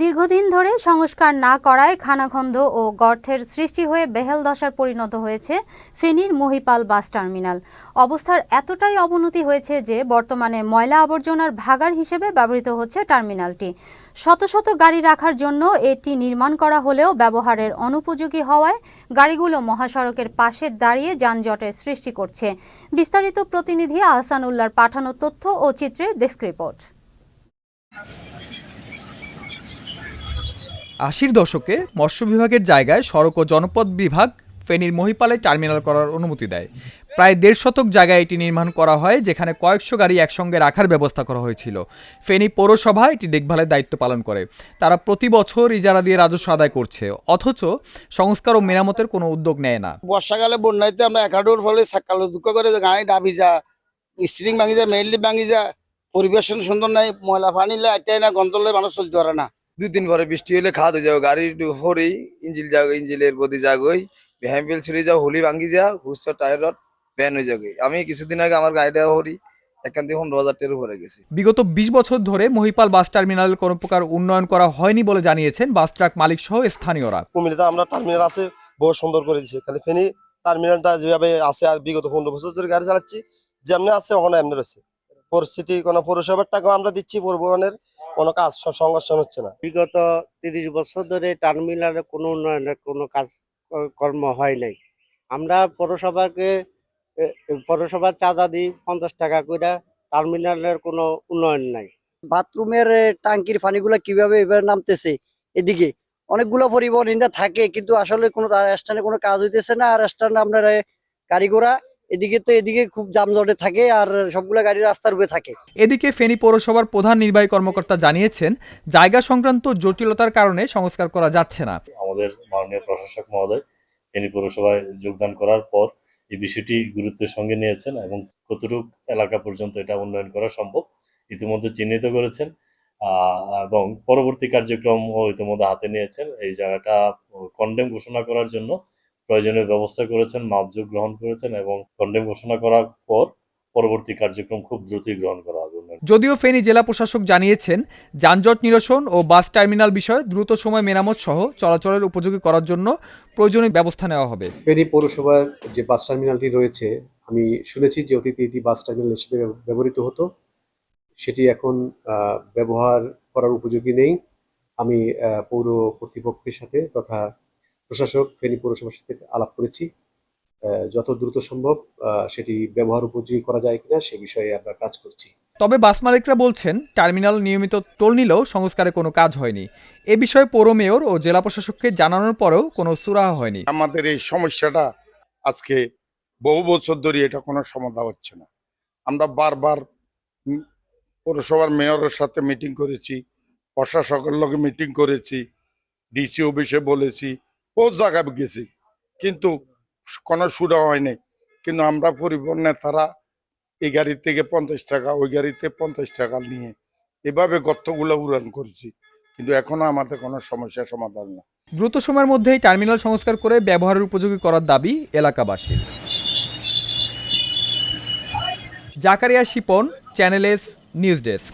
দীর্ঘদিন ধরে সংস্কার না করায় খানাখন্দ ও গর্তের সৃষ্টি হয়ে বেহাল দশায় পরিণত হয়েছে ফেনীর মহিপাল বাস টার্মিনাল। অবস্থার এতটাই অবনতি হয়েছে যে বর্তমানে ময়লা আবর্জনার ভাগাড় হিসেবে ব্যবহৃত হচ্ছে টার্মিনালটি। শত শত গাড়ি রাখার জন্য এটি নির্মাণ করা হলেও ব্যবহারের অনুপযোগী হওয়ায় গাড়িগুলো মহাসড়কের পাশে দাঁড়িয়ে যানজটের সৃষ্টি করছে। বিস্তারিত প্রতিনিধি আহসানুল্লাহর পাঠানো তথ্য ও চিত্রের ডেস্ক রিপোর্ট। ৮০ দশকে মৎস্য বিভাগের জায়গায় সড়ক ও জনপথ বিভাগ ফেনীর মহিপালে টার্মিনাল করার অনুমতি দেয়। প্রায় ১.৫ শতক জায়গায় এটি নির্মাণ করা হয়, যেখানে কয়েকশো গাড়ি একসঙ্গে রাখার ব্যবস্থা করা হয়েছিল। ফেনী পৌরসভা এটি দেখভালের দায়িত্ব পালন করে। তারা প্রতি বছর ইজারা দিয়ে রাজস্ব আদায় করছে, অথচ সংস্কার ও মেরামতের কোনো উদ্যোগ নেয় না। বর্ষাকালে বন্যাইতে আমরা একাডোর ফলে সকালে দুঃখ করে গাড়ি ডাবি যা, স্টিরিং ভাঙি যা, মেইনলি ভাঙি যা, পরিবেশন সুন্দর নাই, ময়লা পানিলে এটাই না, গন্তলে মানুষ চলতে পারে না। 2 দিন পরে বৃষ্টি হলে খাওয়া যাও, গাড়ি হরি ইঞ্জিল যাও, ইঞ্জিলের বদি যাগই, ভ্যাম্পেল ছিঁড়ে যাও, হোলি ভাঙি যা, হুস্ট টায়ারত ব্যান হয়ে যাবে। আমি কিছুদিন আগে আমার গাড়িটা হরি এখান থেকে 15,000 টাকার উপরে গেছে। বিগত ২০ বছর ধরে মহিপাল বাস টার্মিনালের কোনো প্রকার উন্নয়ন করা হয়নি বলে জানিয়েছেন বাস ট্রাক মালিক সহ স্থানীয়রা। কুমিল্লাতে আমরা টার্মিনাল আছে, বহু সুন্দর করে দিচ্ছে। খালি ফেনী টার্মিনালটা যেভাবে আছে আর বিগত 15 বছর ধরে গাড়ি চালাচ্ছি, যেমনি আছে ওখানে এমনি রয়েছে। পরিস্থিতি কোনো পৌরসভার টাকাও আমরা দিচ্ছি, পরিবহনের কোনো কাজ সংঘর্ষণ হচ্ছে না। বিগত 30 বছর ধরে টার্মিনালে কোনো উন্নয়নের কোনো কাজ কর্ম হয় নাই। আমরা পৌরসভার চাঁদা দিই 50 টাকা করে, টার্মিনালের কোনো উন্নয়ন নাই। বাথরুমের টাঙ্কির পানিগুলো কিভাবে এবার নামতেছে, এদিকে অনেকগুলো পরিবহন ইন্দা থাকে, কিন্তু আসলে কোনো স্ট্যান্ডে কোনো কাজ হইতেছে না। আর স্ট্যান্ড আপনার গাড়ি ঘোড়া এদিকে খুব যানজটে থাকে, আর সবগুলো গাড়ি রাস্তার উপরে থাকে। এদিকে ফেনী পৌরসভার প্রধান নির্বাহী কর্মকর্তা জানিয়েছেন, জায়গা সংক্রান্ত জটিলতার কারণে সংস্কার করা যাচ্ছে না। আমাদের মাননীয় প্রশাসক মহোদয় ফেনী পৌরসভায় যোগদান করার পর এই বিষয়টি গুরুত্বের সঙ্গে নিয়েছেন এবং কতটুকু এলাকা পর্যন্ত এটা উন্নয়ন করা সম্ভব ইতিমধ্যে চিহ্নিত করেছেন এবং পরবর্তী কার্যক্রমও ইতিমধ্যে হাতে নিয়েছেন। এই জায়গাটা কন্ডেম ঘোষণা করার জন্য প্রয়োজনীয় ব্যবস্থা করেছেন, মাপযোগ গ্রহণ করেছেন এবং কন্ডেম ঘোষণা করার পর পরবর্তী কার্যক্রম খুব দ্রুতই গ্রহণ করা হবে। যদিও ফেনী জেলা প্রশাসক জানিয়েছেন, যানজট নিরসন ও বাস টার্মিনাল বিষয়ে দ্রুত সময় মেরামত সহ চলাচলের উপযোগী করার জন্য প্রয়োজনীয় ব্যবস্থা নেওয়া হবে। ফেনী পৌরসভার যে বাস টার্মিনালটি রয়েছে, আমি শুনেছি যে অতীতে এটি বাস টার্মিনাল হিসেবে ব্যবহৃত হতো, সেটি এখন ব্যবহার করার উপযোগী নেই। আমি পৌর কর্তৃপক্ষের সাথে তথা প্রশাসক ফেনী পৌরসভার সাথে আলাপ করেছি। যত দ্রুত সম্ভব সেটি ব্যবহার উপযোগী করা যায় কিনা সে বিষয়ে আমরা কাজ করছি। তবে বাস মালিকরা বলছেন, টার্মিনাল নিয়মিত টোল নিলেও সংস্কারে কোনো কাজ হয়নি। এ বিষয়ে পৌর মেয়র ও জেলা প্রশাসককে জানানোর পরেও কোনো সুরাহা হয়নি। আমাদের এই সমস্যাটা আজকে বহু বছর ধরে এটা কোনো সমাধান হচ্ছে না। আমরা বারবার পৌরসভার মেয়রের সাথে মিটিং করেছি, প্রশাসকের লগে মিটিং করেছি, ডিসি অফিসে বলেছি, বহু জায়গায় গেছি, কিন্তু কোনো সুরা হয়নি। কিন্তু আমরা পরিবহন নেতারা এই গাড়ি থেকে 50 টাকা, ওই গাড়িতে 50 টাকা নিয়ে এভাবে গর্তগুলো উড়ান করেছি, কিন্তু এখনো আমাদের কোনো সমস্যার সমাধান না। দ্রুত সময়ের মধ্যেই টার্মিনাল সংস্কার করে ব্যবহারের উপযোগী করার দাবি এলাকাবাসীর। Zakaria Shipon, channel S news desk.